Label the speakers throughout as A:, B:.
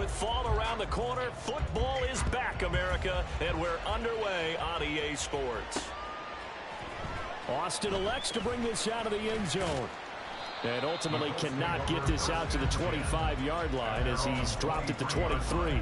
A: With fall around the corner, football is back, America, and we're underway on EA Sports.
B: Austin elects to bring this out of the end zone. And ultimately cannot get this out to the 25-yard line as he's dropped at the 23.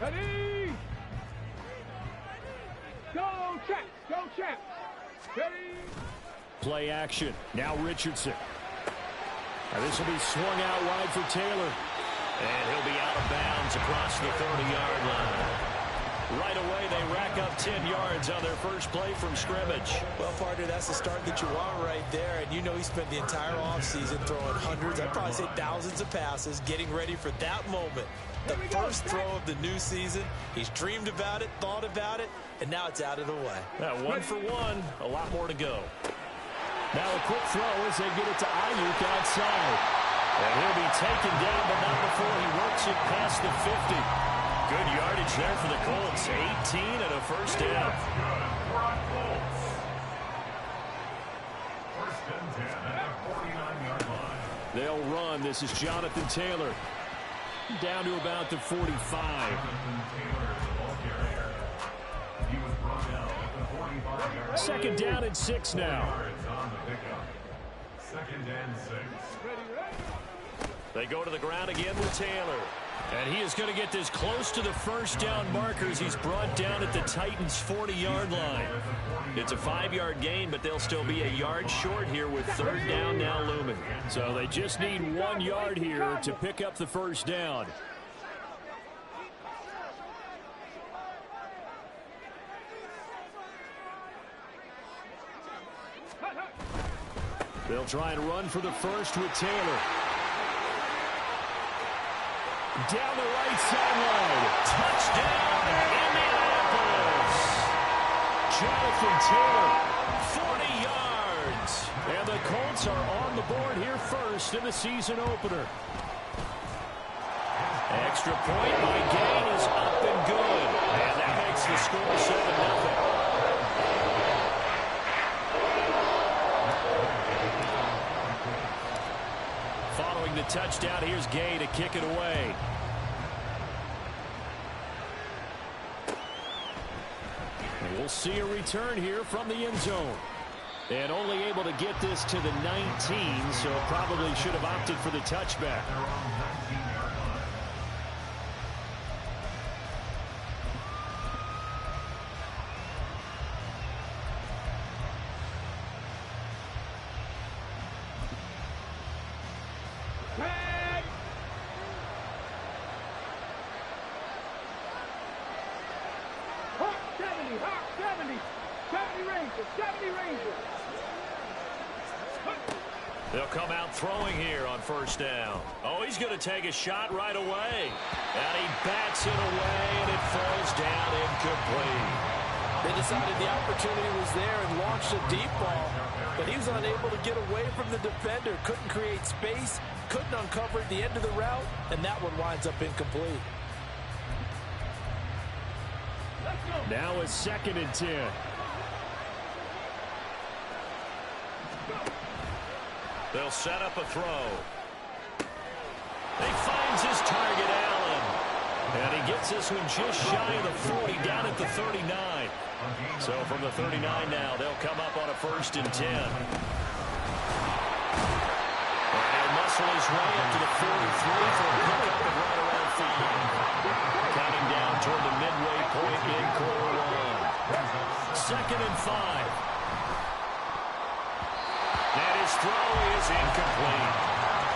C: Ready? Go, Champ! Go, Champ! Ready?
B: Play action. Now Richardson. Now this will be swung out wide for Taylor.
A: And he'll be out of bounds across the 30-yard line. Right away, they rack up 10 yards on their first play from scrimmage.
D: Well, partner, that's the start that you want right there. And you know he spent the entire offseason throwing hundreds, I'd probably say thousands of passes, getting ready for that moment. The first throw of the new season. He's dreamed about it, thought about it, and now it's out of the way.
A: Yeah, 1 for 1. A lot more to go.
B: Now a quick throw as they get it to Ayuk outside.
A: And he'll be taken down, but not before he works it past the 50. Good yardage there for the Colts. 18 and a first down.
E: First and 10 at the 49-yard line.
B: They'll run. This is Jonathan Taylor. Down to about the 45.
E: Jonathan Taylor is the ball carrier. He was brought down at the 45-yard line.
B: Second down and 6 now.
E: Yards on the pickup. Second and 6.
A: They go to the ground again with Taylor. And he is going to get this close to the first down markers. He's brought down at the Titans' 40-yard line. It's a 5-yard gain, but they'll still be a yard short here with third down now looming.
B: So they just need 1 yard here to pick up the first down. They'll try and run for the first with Taylor. Down the right sideline.
A: Touchdown, Indianapolis.
B: Jonathan Taylor.
A: 40 yards.
B: And the Colts are on the board here first in the season opener.
A: Extra point by Gain is up and good. And that makes the score 7-0. Following the touchdown, here's Gay to kick it away.
B: And we'll see a return here from the end zone. And only able to get this to the 19, so probably should have opted for the touchback.
A: They'll come out throwing here on first down. Oh, he's going to take a shot right away. And he bats it away, and it falls down incomplete.
D: They decided the opportunity was there and launched a deep ball, but he was unable to get away from the defender, couldn't create space, couldn't uncover the end of the route, and that one winds up incomplete.
B: Now it's 2nd and 10.
A: They'll set up a throw. He finds his target, Allen. And he gets this one just shy of the 40, down at the 39. So from the 39 now, they'll come up on a 1st and 10. And he'll muscle his way up to the 43 for a pickup of right around Counting down toward the midway point in quarter one. 2nd and 5. And his throw is incomplete.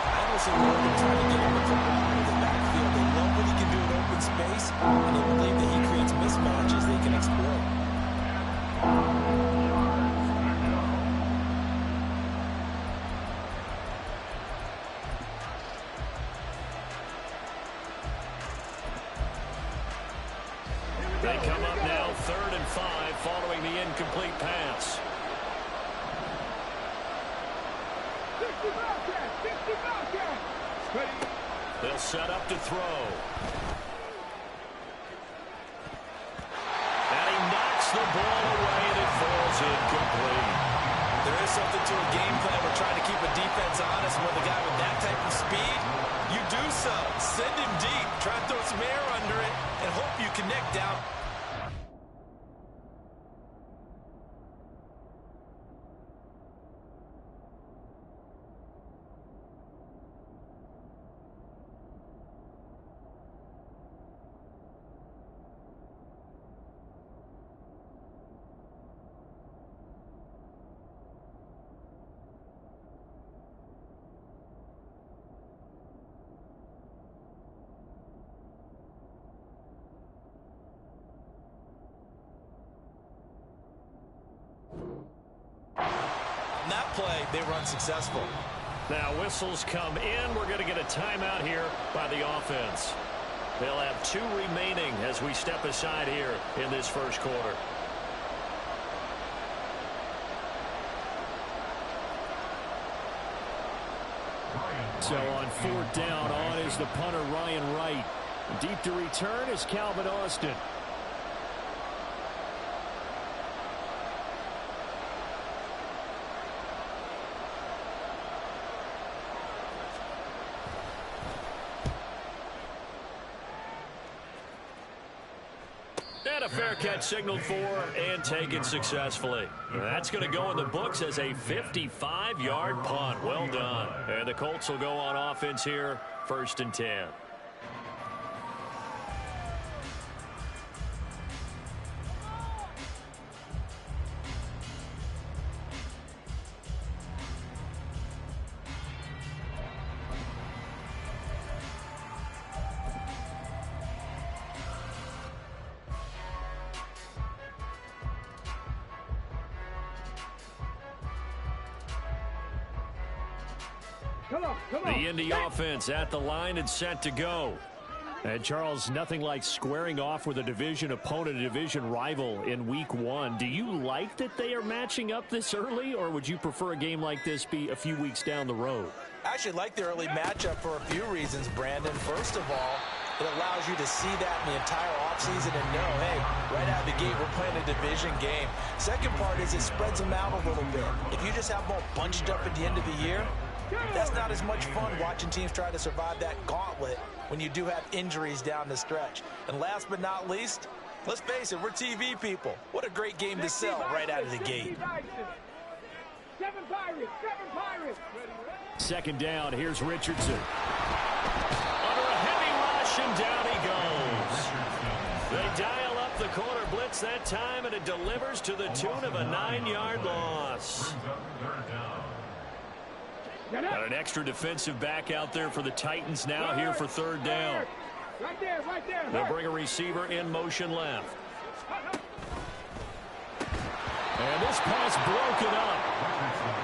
D: I almost think they're trying to get him the football out of the backfield. They love what he can do in open space, and they believe that he creates mismatches they can exploit.
A: They come up now 3rd and 5 following the incomplete pass.
C: 60 Bobcats! 60 Bobcats! Ready?
A: They'll set up to throw. And he knocks the ball away, and it falls incomplete.
D: There is something to a game plan. We're trying to keep a defense honest with a guy with that type of speed. You do so. Send him deep. Try to throw some air under it and hope you connect down. On that play, they were unsuccessful.
A: Now whistles come in. We're going to get a timeout here by the offense. They'll have 2 remaining as we step aside here in this first quarter.
B: So on 4th down, on is the punter, Ryan Wright. Deep to return is Calvin Austin.
A: And a fair catch signaled for and taken successfully. That's going to go in the books as a 55-yard punt. Well done. And the Colts will go on offense here, 1st and 10.
C: Come on.
A: The Indy offense at the line and set to go.
B: And Charles, nothing like squaring off with a division opponent, a division rival in week 1. Do you like that they are matching up this early, or would you prefer a game like this be a few weeks down the road?
D: I actually like the early matchup for a few reasons, Brandon. First of all, it allows you to see that in the entire offseason and know, hey, right out of the gate, we're playing a division game. Second part is it spreads them out a little bit. If you just have them all bunched up at the end of the year, that's not as much fun watching teams try to survive that gauntlet when you do have injuries down the stretch. And last but not least, let's face it, we're TV people. What a great game to sell right out of the gate.
C: 7 Pirates! 7 Pirates!
B: 2nd down, here's Richardson.
A: Under a heavy rush, and down he goes. They dial up the corner blitz that time, and it delivers to the tune of a 9-yard loss. Got an extra defensive back out there for the Titans now here for 3rd down.
C: Right there.
A: They'll bring a receiver in motion left.
B: And this pass broken up.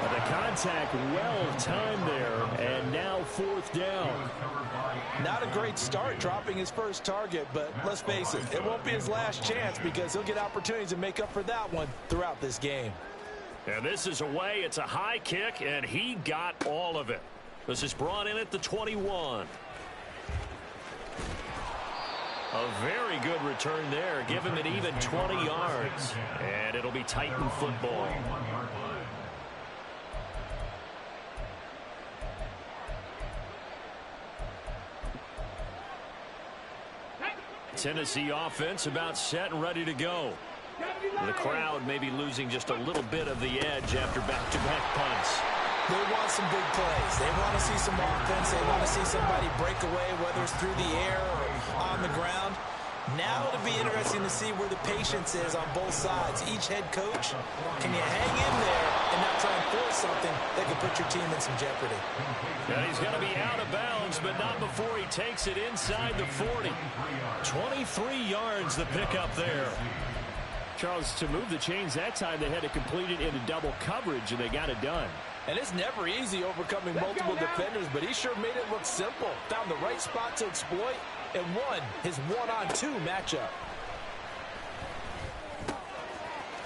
B: But the contact well timed there, and now 4th down.
D: Not a great start dropping his first target, but let's face it, it won't be his last chance because he'll get opportunities to make up for that one throughout this game.
A: And this is away. It's a high kick, and he got all of it. This is brought in at the 21. A very good return there. Give him an even 20 yards. And it'll be Titan football. Tennessee offense about set and ready to go. The crowd may be losing just a little bit of the edge after back-to-back punts.
D: They want some big plays. They want to see some offense. They want to see somebody break away, whether it's through the air or on the ground. Now it'll be interesting to see where the patience is on both sides. Each head coach, can you hang in there and not try and force something that could put your team in some jeopardy?
A: And he's going to be out of bounds, but not before he takes it inside the 40. 23 yards the pickup there.
B: Charles, to move the chains that time, they had to complete it into double coverage, and they got it done.
F: And it's never easy overcoming multiple defenders, but he sure made it look simple. Found the right spot to exploit and won his one-on-two matchup.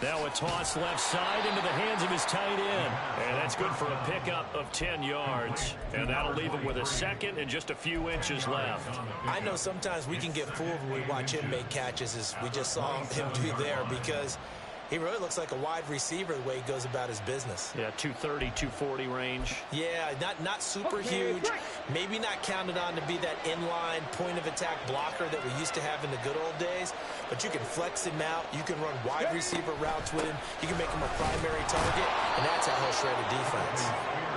A: Now a toss left side into the hands of his tight end. And that's good for a pickup of 10 yards. And that'll leave him with a second and just a few inches left.
D: I know sometimes we can get fooled when we watch him make catches, as we just saw him do there, because he really looks like a wide receiver the way he goes about his business.
B: Yeah, 230, 240 range.
D: Yeah, not super huge. Maybe not counted on to be that inline point-of-attack blocker that we used to have in the good old days. But you can flex him out. You can run wide receiver routes with him. You can make him a primary target, and that's how he'll shred a defense.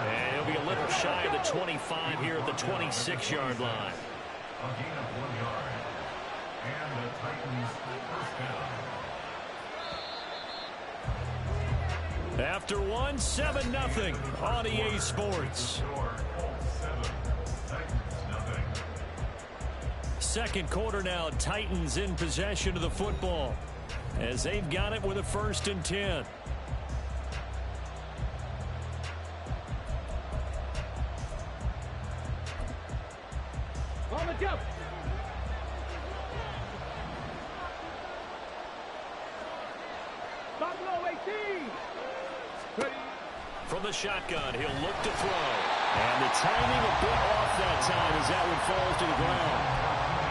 A: And he'll be a little shy of the 25 here at the 26-yard line.
E: A gain of 1 yard. And the Titans first down.
A: After one, 7-0 on EA Sports. Second quarter now, Titans in possession of the football as they've got it with a 1st and 10.
C: On the jump. Stop low, 18.
A: From the shotgun, he'll look to throw. And the timing a bit off that time as that one falls to the ground.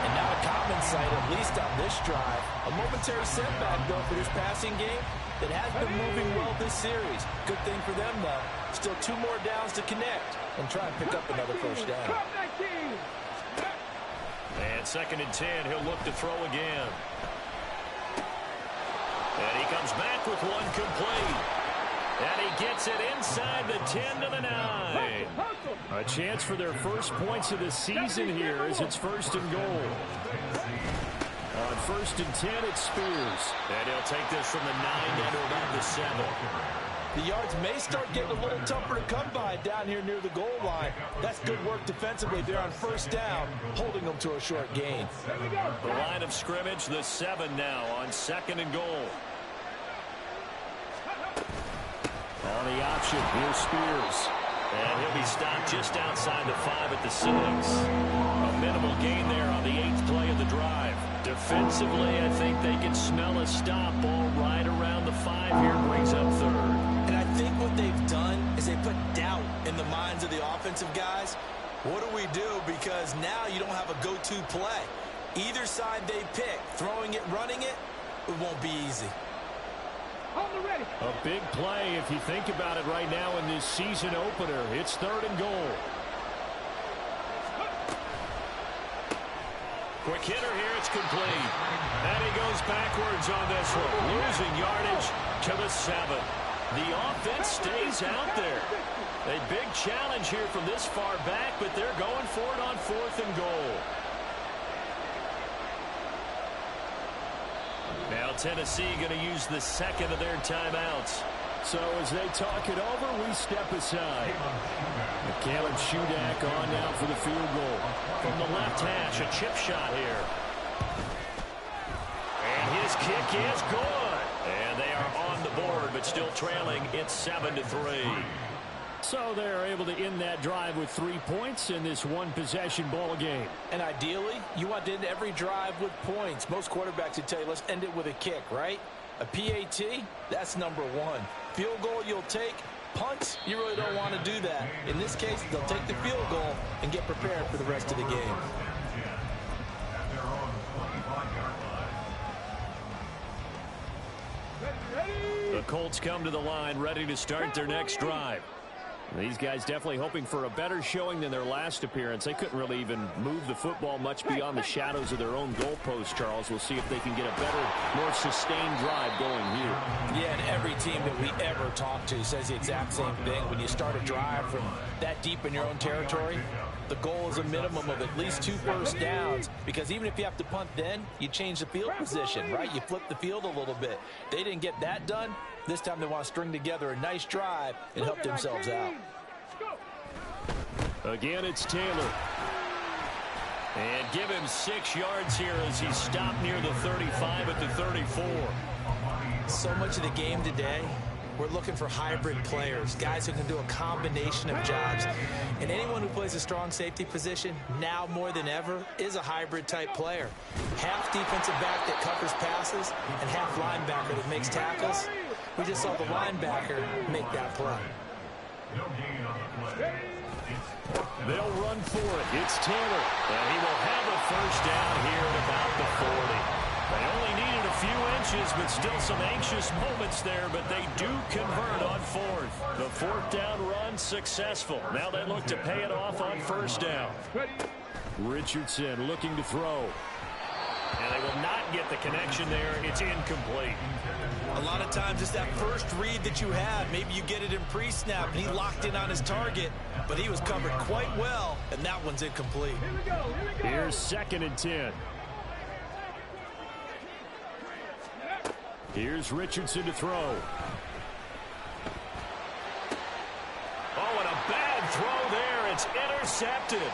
F: And now a common sight, at least on this drive. A momentary setback, though, for this passing game that has been moving well this series. Good thing for them, though. Still 2 more downs to connect and try and pick up another first down.
A: And 2nd and 10, he'll look to throw again. And he comes back with one complete. And he gets it inside the 10 to the 9.
B: A chance for their first points of the season here as it's 1st and goal. On 1st and 10, it's Spears.
A: And he'll take this from the 9 down to about the 7.
F: The yards may start getting a little tougher to come by down here near the goal line. That's good work defensively there on 1st down, holding them to a short gain.
A: The line of scrimmage, the 7 now on 2nd and goal.
B: On the option, here's Spears.
A: And he'll be stopped just outside the 5 at the 6. A minimal gain there on the 8th play of the drive. Defensively, I think they can smell a stop. Ball right around the 5 here, brings up 3rd.
D: And I think what they've done is they put doubt in the minds of the offensive guys. What do we do? Because now you don't have a go-to play. Either side they pick, throwing it, running it, it won't be easy.
B: A big play if you think about it right now in this season opener. It's 3rd and goal.
A: Quick hitter here, it's complete. And he goes backwards on this one, losing yardage to the 7. The offense stays out there. A big challenge here from this far back, but they're going for it on 4th and goal. Now Tennessee going to use the 2nd of their timeouts.
B: So as they talk it over, we step aside. Caleb Shudak on now for the field goal.
A: From the left hash, a chip shot here. And his kick is good. And they are on the board, but still trailing. It's 7-3.
B: So they're able to end that drive with 3 points in this one-possession ball game.
F: And ideally, you want to end every drive with points. Most quarterbacks would tell you, let's end it with a kick, right? A PAT, that's number 1. Field goal you'll take. Punts, you really don't want to do that. In this case, they'll take the field goal and get prepared for the rest of the game.
A: The Colts come to the line ready to start their next drive.
B: These guys definitely hoping for a better showing than their last appearance. They couldn't really even move the football much beyond the shadows of their own goalpost, Charles. We'll see if they can get a better, more sustained drive going here.
F: Yeah, and every team that we ever talk to says the exact same thing. When you start a drive from that deep in your own territory, the goal is a minimum of at least 2 first downs, because even if you have to punt then, you change the field position, right? You flip the field a little bit. They didn't get that done. This time they want to string together a nice drive and help themselves out.
B: Again, it's Taylor.
A: And give him 6 yards here as he stopped near the 35 at the 34.
D: So much of the game today, we're looking for hybrid players, guys who can do a combination of jobs. And anyone who plays a strong safety position, now more than ever, is a hybrid type player. Half defensive back that covers passes and half linebacker that makes tackles. We just saw the linebacker make that play.
B: They'll run for it. It's Taylor.
A: And he will have a first down here at about the 40. They only needed a few inches, but still some anxious moments there, but they do convert on 4th. The 4th down run successful. Now they look to pay it off on first down.
B: Richardson looking to throw.
A: And they will not get the connection there. It's incomplete.
D: A lot of times it's that first read that you have. Maybe you get it in pre-snap, and he locked in on his target, but he was covered quite well, and that one's incomplete.
B: Here's 2nd and 10. Here's Richardson to throw.
A: Oh, and a bad throw there. It's intercepted.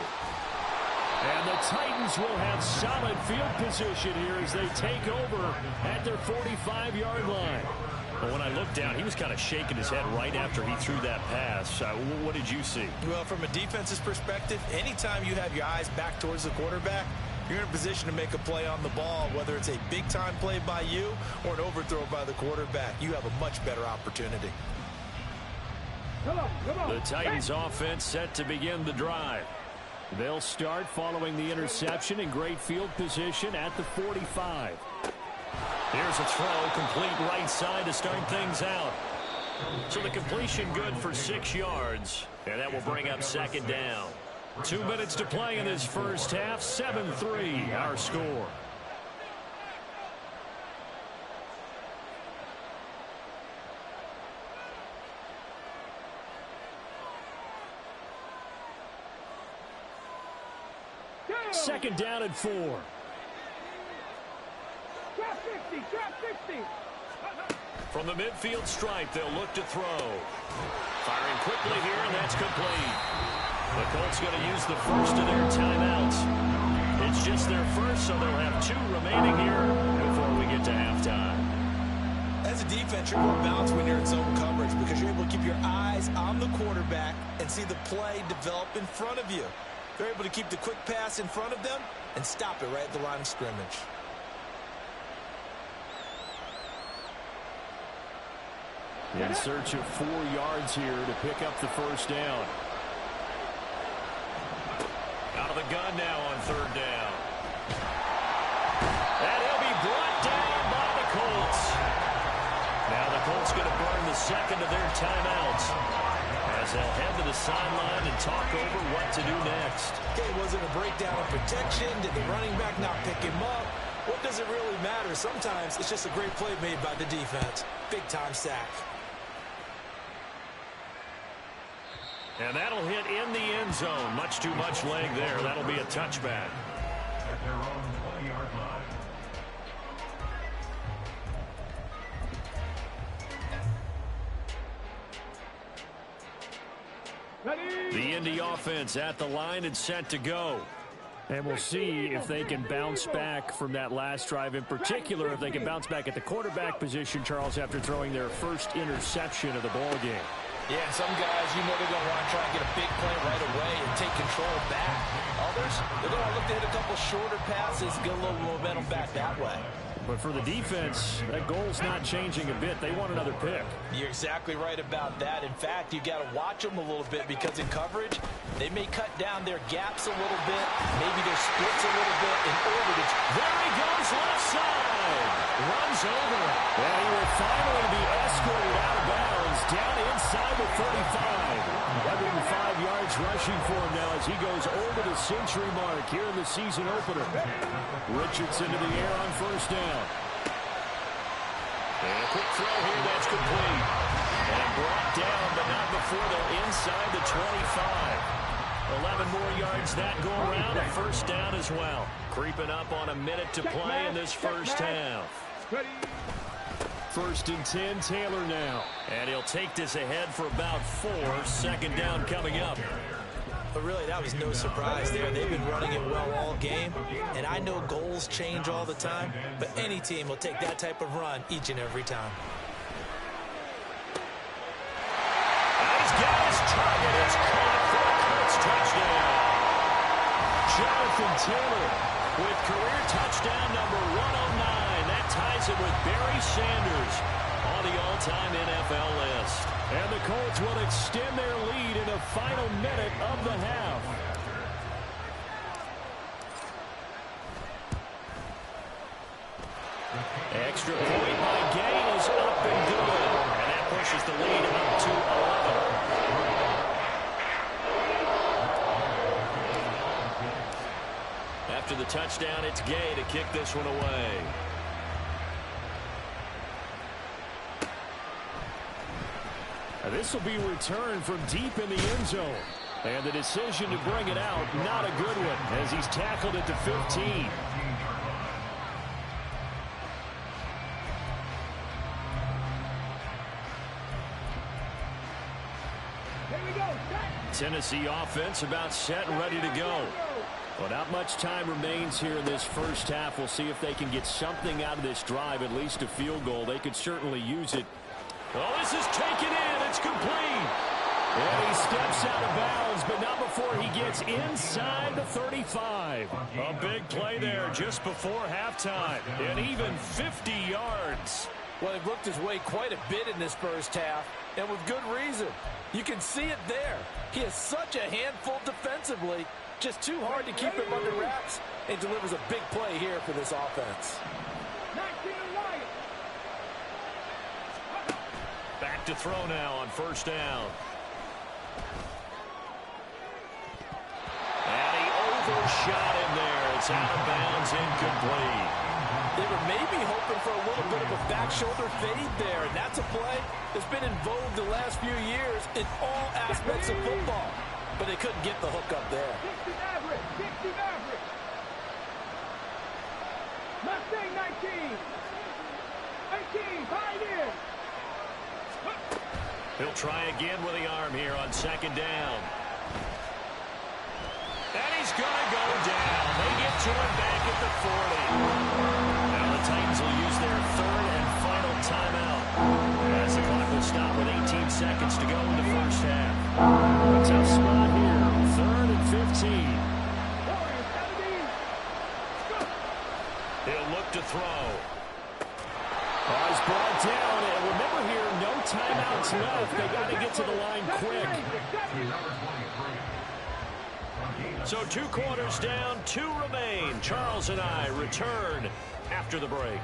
B: And the Titans will have solid field position here as they take over at their 45-yard line.
A: But when I looked down, he was kind of shaking his head right after he threw that pass. What did you see?
D: Well, from a defense's perspective, anytime you have your eyes back towards the quarterback, you're in a position to make a play on the ball, whether it's a big-time play by you or an overthrow by the quarterback. You have a much better opportunity.
B: The Titans offense set to begin the drive. They'll start following the interception in great field position at the 45.
A: Here's a throw, complete right side to start things out. So the completion good for 6 yards, and that will bring up 2nd down. 2 minutes to play in this first half. 7-3 our score.
B: Second down and 4.
C: Trap 50, trap 50.
A: From the midfield stripe, they'll look to throw. Firing quickly here, and that's complete. The Colts going to use the first of their timeouts. It's just their first, so they'll have 2 remaining here before we get to halftime.
D: As a defense, you're more balanced when you're in zone coverage because you're able to keep your eyes on the quarterback and see the play develop in front of you. They're able to keep the quick pass in front of them and stop it right at the line of scrimmage.
B: In search of 4 yards here to pick up the first down.
A: Out of the gun now on 3rd down. And he'll be brought down by the Colts. Now the Colts going to burn the 2nd of their timeouts as they'll head to the sideline and talk over what to do next.
D: Okay, was it a breakdown of protection? Did the running back not pick him up? What does it really matter? Sometimes it's just a great play made by the defense. Big-time sack.
A: And that'll hit in the end zone. Much too much leg there. That'll be a touchback.
E: At their own 20-yard line.
B: The Indy offense at the line and set to go. And we'll see if they can bounce back from that last drive. In particular, if they can bounce back at the quarterback position, Charles, after throwing their first interception of the ball game.
F: Yeah, some guys, you know they're going to want to try and get a big play right away and take control back. Others, they're going to look to hit a couple shorter passes, get a little momentum back that way.
B: But for the defense, that goal's not changing a bit. They want another pick.
F: You're exactly right about that. In fact, you got to watch them a little bit because in coverage, they may cut down their gaps a little bit, maybe their splits a little bit in order to...
A: There he goes, left side. Runs over it.
B: Well, he will finally be escorted out of bounds down inside the 35. 105 yards rushing for him now as he goes over the century mark here in the season opener. Richardson to the air on first down. And a quick throw here, that's complete. And brought down, but not before they're inside the 25. 11 more yards that go around, a first down as well. Creeping up on a minute to play in this first half. First and 10, Taylor now. And he'll take this ahead for about 4. Second down coming up.
D: But really, that was no surprise there. They've been running it well all game. And I know goals change all the time, but any team will take that type of run each and every time.
B: He's got his target. It's caught for a Colts touchdown. Jonathan Taylor with career touchdown number 109. That ties him with Barry Sanders on the all-time NFL list. And the Colts will extend their lead in the final minute of the half. Extra point by Gain is up and good. And that pushes the lead up to 11. After the touchdown, it's Gay to kick this one away. This will be returned from deep in the end zone. And the decision to bring it out, not a good one, as he's tackled at the 15. Tennessee offense about set and ready to go. Well, not much time remains here in this first half. We'll see if they can get something out of this drive, at least a field goal. They could certainly use it. Oh, this is taken in. It's complete. And he steps out of bounds, but not before he gets inside the 35. A big play there just before halftime. And even 50 yards.
F: Well, he looked his way quite a bit in this first half, and with good reason. You can see it there. He has such a handful defensively. Just too hard to keep him under wraps, and delivers a big play here for this offense.
B: Back to throw now on first down. And he overshot him there. It's out of bounds, incomplete.
F: They were maybe hoping for a little bit of a back shoulder fade there, and that's a play that's been in vogue the last few years in all aspects of football. But they couldn't get the hook up there.
C: 60 average. Mustang 19. 18, 5 in.
B: He'll try again with the arm here on second down. And he's going to go down. They get to him back at the 40. Now the Titans will use their third and final timeout, as the clock will stop with 18 seconds to go in the first half. A tough spot here, third and 15. He'll look to throw. Oh, he's brought down, and remember here, no timeouts left. They got to get to the line quick. So 2 quarters down, 2 remain. Charles and I return after the break.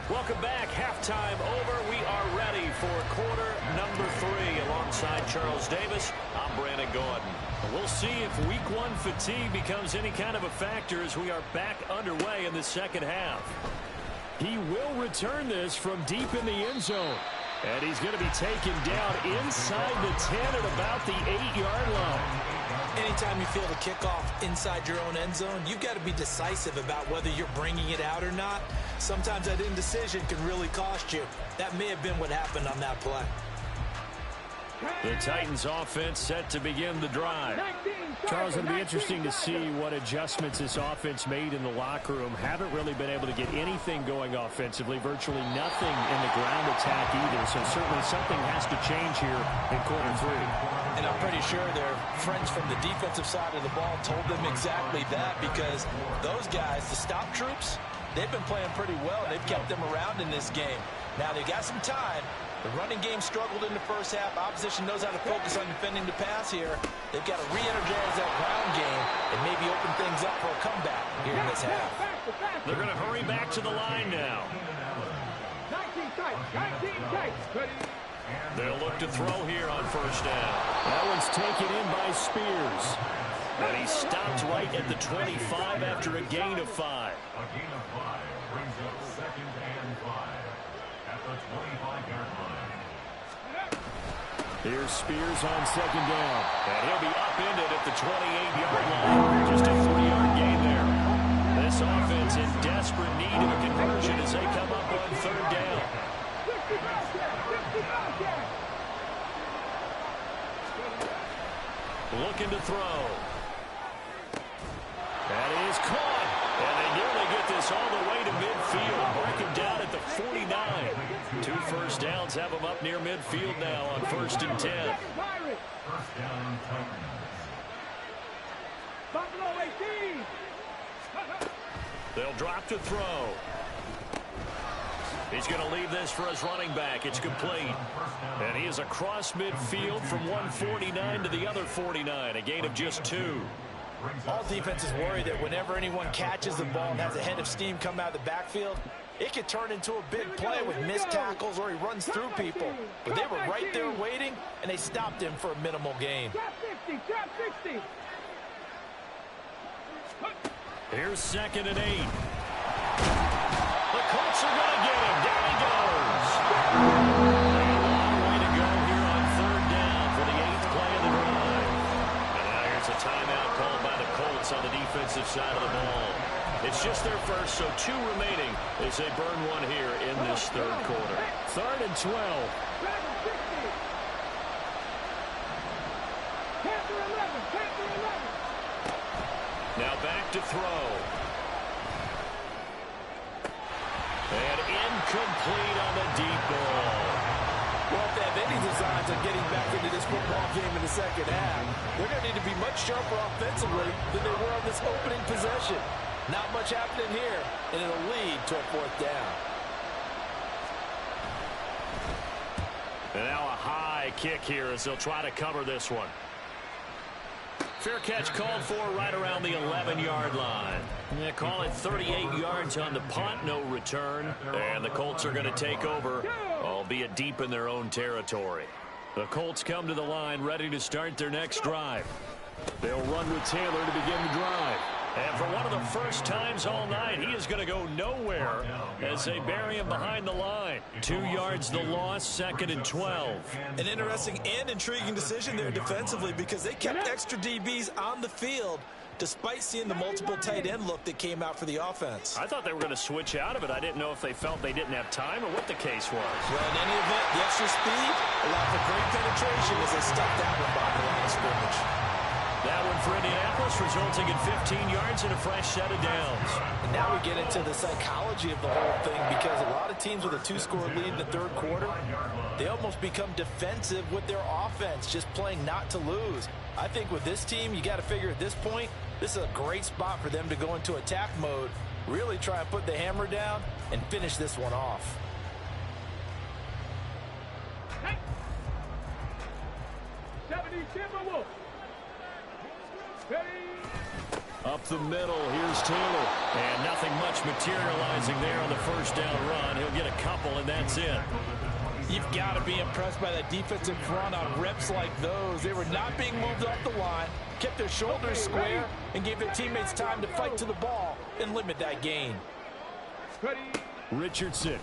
B: Welcome back. Halftime over. We are ready for quarter number 3. Alongside Charles Davis, I'm Brandon Gordon. We'll see if week 1 fatigue becomes any kind of a factor as we are back underway in the second half. He will return this from deep in the end zone. And he's going to be taken down inside the 10 at about the 8-yard line.
D: Anytime you feel the kickoff inside your own end zone, you've got to be decisive about whether you're bringing it out or not. Sometimes that indecision can really cost you. That may have been what happened on that play.
B: The Titans offense set to begin the drive. Charles, it'll be interesting to see what adjustments this offense made in the locker room. Haven't really been able to get anything going offensively, virtually nothing in the ground attack either. So certainly something has to change here in quarter 3.
F: And I'm pretty sure their friends from the defensive side of the ball told them exactly that, because those guys, the stop troops, they've been playing pretty well. They've kept them around in this game. Now they got some time, The running game struggled in the first half. Opposition knows how to focus on defending the pass here. They've got to re-energize that ground game and maybe open things up for a comeback here in this half.
B: They're going to hurry back to the line now.
C: 19 tight, 19 tight. Ready?
B: They'll look to throw here on first down. That one's taken in by Spears. And he stopped right at the 25 after a gain of 5.
E: A gain of 5 brings up 2nd and 5 at the 25-yard line.
B: Here's Spears on 2nd down. And he'll be upended at the 28-yard line. Just a 3-yard gain there. This offense in desperate need of a conversion as they come up on 3rd down.
C: 60 Bobcat.
B: Looking to throw. That is caught. And they nearly get this all the way to midfield. Mark him down at the 49. 2 first downs have him up near midfield now on 1st and 10.
E: First down, Titans.
C: Buffalo 18.
B: They'll drop to throw. He's going to leave this for his running back. It's complete. And he is across midfield from 149 to the other 49. A gain of just 2.
F: All defenses worry that whenever anyone catches the ball and has a head of steam come out of the backfield, it could turn into a big play with missed tackles or he runs through people. But they were right there waiting, and they stopped him for a minimal gain.
C: Trap 60, trap 60.
B: Here's 2nd and 8. The Colts are going to get him. Down he goes. A long way to go here on 3rd down for the 8th play of the drive. And now here's a timeout called by the Colts on the defensive side of the ball. It's just their first, so 2 remaining as they burn one here in this 3rd quarter. 3rd and 12.
C: Trap 60. Panther 11, Panther 11.
B: Now back to throw. And incomplete on the deep ball.
F: Well, if they have any designs on getting back into this football game in the second half, they're going to need to be much sharper offensively than they were on this opening possession. Not much happening here, and it'll lead to a 4th down.
B: And now a high kick here as they'll try to cover this one. Fair catch called for right around the 11-yard line. Yeah, call it 38 yards on the punt, no return. And the Colts are going to take over, albeit deep in their own territory. The Colts come to the line ready to start their next drive. They'll run with Taylor to begin the drive. And for one of the first times all night, he is going to go nowhere as they bury him behind the line. 2 yards the loss, 2nd and 12.
D: An interesting and intriguing decision there defensively because they kept extra DBs on the field despite seeing the multiple tight end look that came out for the offense.
B: I thought they were going to switch out of it. I didn't know if they felt they didn't have time or what the case was.
D: Well, in any event, the extra speed allowed for great penetration as they stuck that one by the line of scrimmage.
B: That one for Indianapolis, resulting in 15 yards and a fresh set of downs.
F: And now we get into the psychology of the whole thing because a lot of teams with a 2-score lead in the 3rd quarter, they almost become defensive with their offense, just playing not to lose. I think with this team, you got to figure at this point, this is a great spot for them to go into attack mode, really try and put the hammer down and finish this one off.
C: Hey. 70 Timberwolves.
B: Up the middle, here's Taylor. And nothing much materializing there on the first down run. He'll get a couple, and that's it.
F: You've got to be impressed by that defensive front on reps like those. They were not being moved off the line, kept their shoulders square, and gave their teammates time to fight to the ball and limit that gain.
B: Richardson.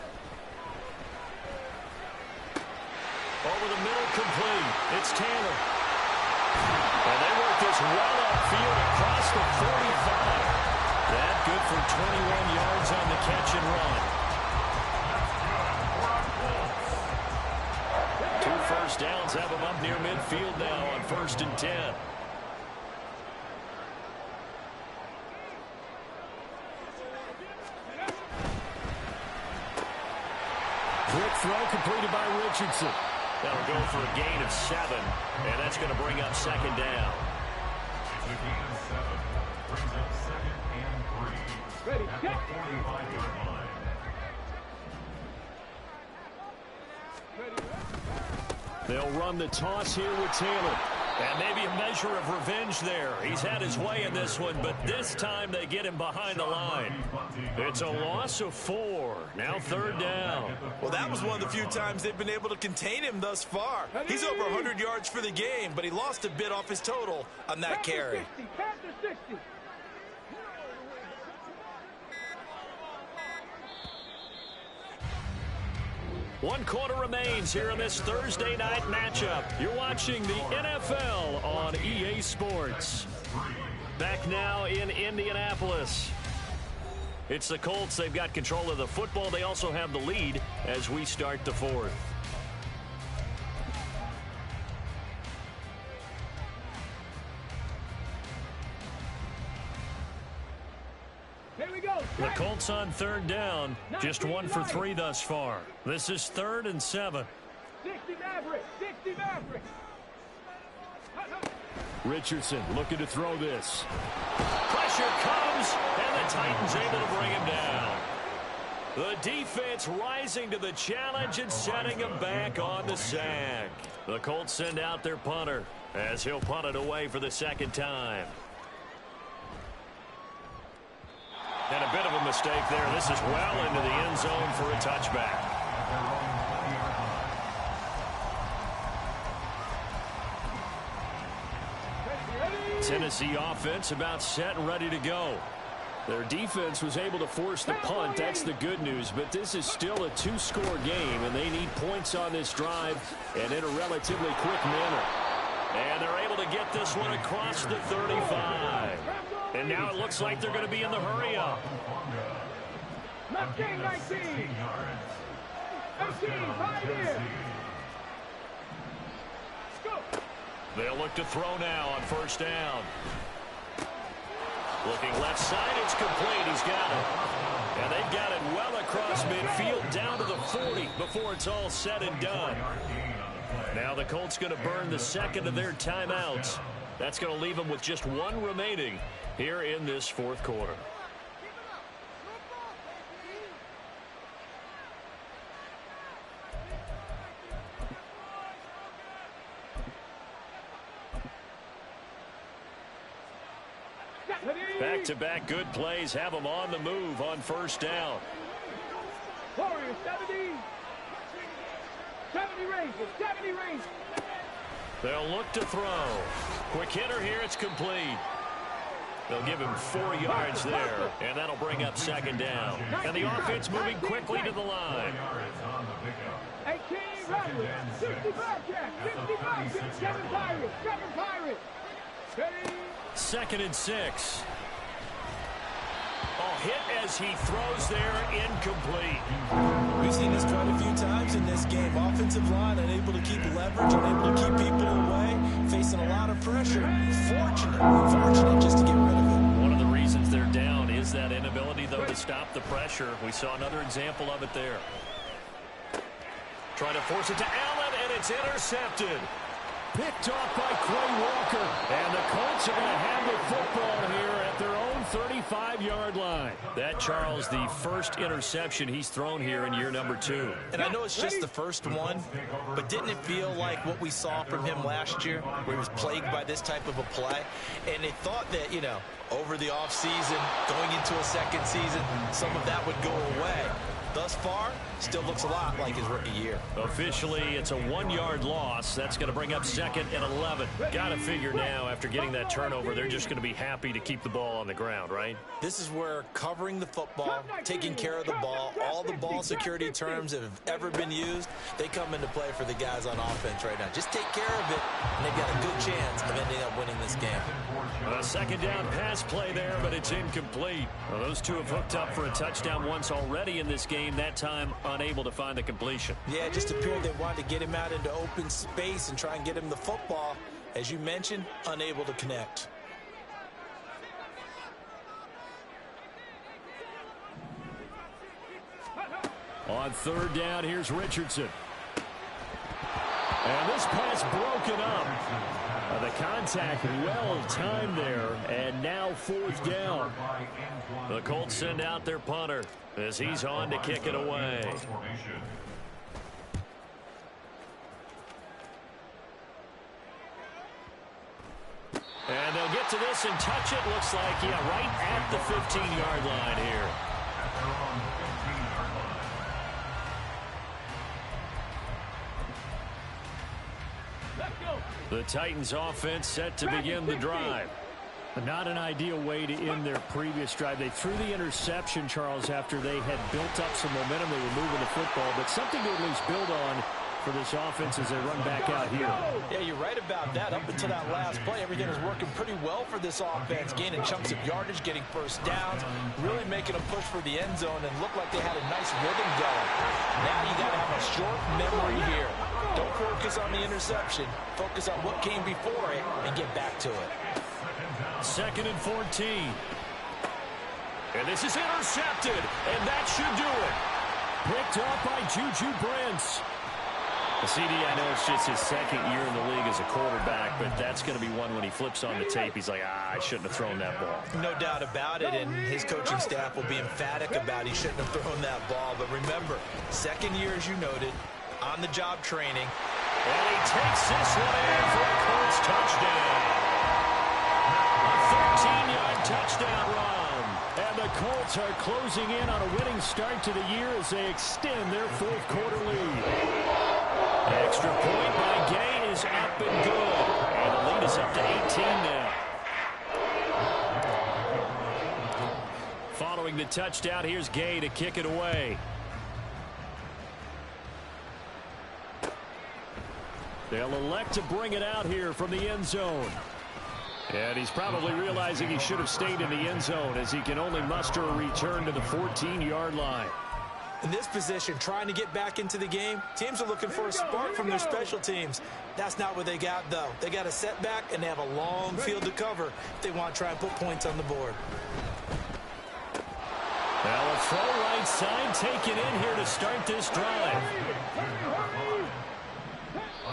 B: Over the middle, complete. It's Taylor. And they work this well upfield across the 45. That good for 21 yards on the catch and run. 2 first downs have them up near midfield now on 1st and 10. Quick throw completed by Richardson. That'll go for a gain of 7, and that's going to bring up 2nd down.
E: It's a gain of 7. Brings up 2nd and 3.
C: Ready,
E: at
C: check.
E: the 45-yard line.
C: Ready.
B: They'll run the toss here with Taylor.
A: And maybe a measure of revenge there. He's had his way in this one, but this time they get him behind the line. It's a loss of 4. Now 3rd down.
D: Well, that was one of the few times they've been able to contain him thus far. He's over 100 yards for the game, but he lost a bit off his total on that carry.
C: 60.
A: One quarter remains here in this Thursday night matchup. You're watching the NFL on EA Sports. Back now in Indianapolis. It's the Colts. They've got control of the football. They also have the lead as we start the 4th. The Colts on 3rd down. Just 1 for 3 thus far. This is 3rd and 7.
C: 60 Maverick.
B: Richardson looking to throw this.
A: Pressure comes, and the Titans able to bring him down. The defense rising to the challenge and setting him back on the sack. The Colts send out their punter as he'll punt it away for the 2nd time. And a bit of a mistake there. This is well into the end zone for a touchback. Tennessee offense about set and ready to go.
B: Their defense was able to force the punt. That's the good news. But this is still a 2-score game, and they need points on this drive and in a relatively quick manner.
A: And they're able to get this one across the 35. And now it looks like they're going to be in the hurry-up.
C: 19. 18, 5 here. Go.
A: They'll look to throw now on 1st down. Looking left side, it's complete. He's got it. And they've got it well across midfield down to the 40 before it's all said and done. Now the Colts going to burn the 2nd of their timeouts. That's going to leave them with just 1 remaining here in this 4th quarter. Back-to-back good plays have them on the move on 1st down.
C: Warriors 70 range.
A: They'll look to throw. Quick hitter here. It's complete. They'll give him 4 yards there, and that'll bring up 2nd down. And the offense moving quickly to the line.
C: 18 Riders, 60 Bobcats, 50 Bobcats, 7 Pirates.
A: 2nd and 6. Oh, hit as he throws there, incomplete.
D: We've seen this quite a few times in this game. Offensive line unable to keep leverage, unable to keep people away, facing a lot of pressure. Fortunate just to get rid of it.
A: One of the reasons they're down is that inability, though, to stop the pressure. We saw another example of it there. Trying to force it to Allen, and it's intercepted.
B: Picked off by Quay Walker.
A: And the Colts are going to have the football here at their own 35-yard line. That, Charles, the first interception he's thrown here in year number 2.
D: And I know it's just the first one, but didn't it feel like what we saw from him last year, where he was plagued by this type of a play? And they thought that, you know, over the offseason, going into a 2nd season, some of that would go away. Thus far, still looks a lot like his rookie year.
A: Officially, it's a 1-yard loss. That's going to bring up 2nd and 11. Got to figure now, after getting that turnover, they're just going to be happy to keep the ball on the ground, right?
D: This is where covering the football, taking care of the ball, all the ball security terms that have ever been used, they come into play for the guys on offense right now. Just take care of it, and they've got a good chance of ending up winning this game.
A: A 2nd down pass play there, but it's incomplete. Well, those two have hooked up for a touchdown once already in this game, that time unable to find the completion.
D: Yeah, it just appeared they wanted to get him out into open space and try and get him the football. As you mentioned, unable to connect.
B: On 3rd down, here's Richardson. And this pass broken up. The contact well timed there, and now 4th down.
A: The Colts send out their punter as he's on to kick it away.
B: get to this and touch it? Looks like, yeah, right at the 15-yard line here. The Titans offense set to begin the drive. Not an ideal way to end their previous drive. They threw the interception, Charles, after they had built up some momentum. They were moving the football, but something to at least build on for this offense as they run back out here.
F: Yeah, you're right about that. Up until that last play, everything was working pretty well for this offense, gaining chunks of yardage, getting first downs, really making a push for the end zone, and looked like they had a nice rhythm going. Now you got to have a short memory here. Don't focus on the interception. Focus on what came before it and get back to it.
B: 2nd and 14. And this is intercepted, and that should do it. Picked up by Juju Brents. CD, I know it's just his 2nd year in the league as a quarterback, but that's going to be one when he flips on the tape. He's like, I shouldn't have thrown that ball.
D: No doubt about it, and his coaching staff will be emphatic about he shouldn't have thrown that ball. But remember, 2nd year, as you noted, on-the-job training.
B: And he takes this one in for a Colts touchdown. A 13-yard touchdown run. And the Colts are closing in on a winning start to the year as they extend their 4th quarter lead. Extra point by Gay is up and good. And the lead is up to 18 now. Following the touchdown, here's Gay to kick it away. They'll elect to bring it out here from the end zone. And he's probably realizing he should have stayed in the end zone as he can only muster a return to the 14-yard line.
D: In this position, trying to get back into the game, teams are looking for a spark from their special teams. That's not what they got, though. They got a setback, and they have a long field to cover if they want to try and put points on the board.
B: Now a throw right side taken in here to start this drive.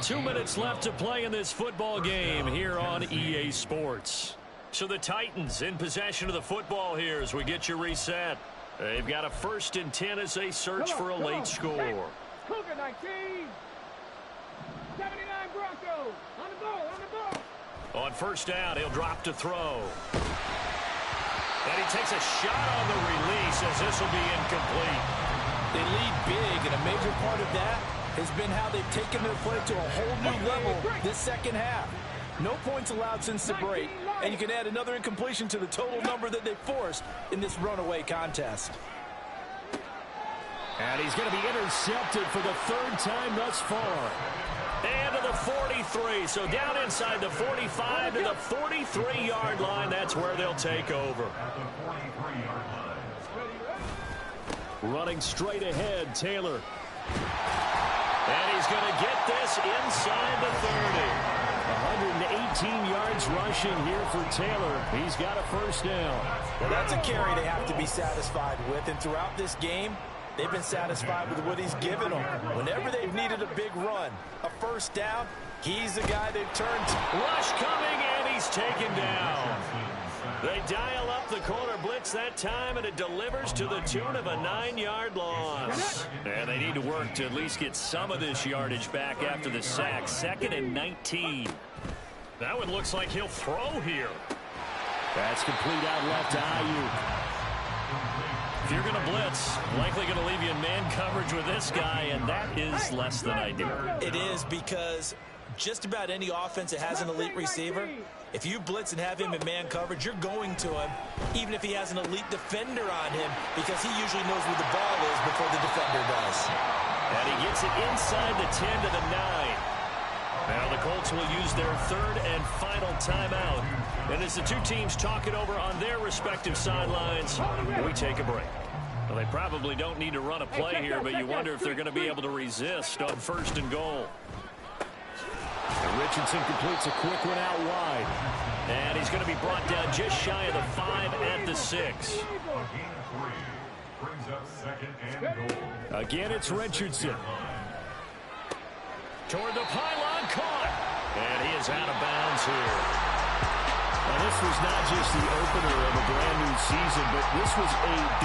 B: 2 minutes left to play in this football game here on EA Sports. So the Titans in possession of the football here as we get you reset. They've got a 1st and 10 as they search for a late score.
C: Cougar 19. 79 Broncos. On the ball.
B: On 1st down, he'll drop to throw. And he takes a shot on the release as this will be incomplete.
F: They lead big, and a major part of that has been how they've taken their play to a whole new level this 2nd half. No points allowed since the break, and you can add another incompletion to the total number that they forced in this runaway contest.
B: And he's going to be intercepted for the 3rd time thus far. And to the 43, so down inside the 45 to the 43-yard line. That's where they'll take over. Running straight ahead, Taylor. And he's going to get this inside the 30. 118 yards rushing here for Taylor. He's got a 1st down.
F: Well, that's a carry they have to be satisfied with. And throughout this game, they've been satisfied with what he's given them. Whenever they've needed a big run, a 1st down, he's the guy they've turned to.
B: Rush coming, and he's taken down. They dial up the corner blitz that time, and it delivers to the tune of a 9-yard loss. And they need to work to at least get some of this yardage back after the sack. 2nd and 19. That one looks like he'll throw here. That's complete out left to Ayuk. If you're going to blitz, likely going to leave you in man coverage with this guy, and that is less than ideal.
D: It is, because just about any offense that has an elite receiver, if you blitz and have him in man coverage, you're going to him, even if he has an elite defender on him, because he usually knows where the ball is before the defender does.
B: And he gets it inside the 10 to the 9. Now the Colts will use their 3rd and final timeout. And as the two teams talk it over on their respective sidelines, we take a break. Well, they probably don't need to run a play here, but you wonder if they're going to be able to resist on 1st and goal. And Richardson completes a quick one out wide. And he's going to be brought down just shy of the 5 at the 6. Again, it's Richardson. Toward the pylon, caught. And he is out of bounds here. Now, this was not just the opener of a brand new season, but this was a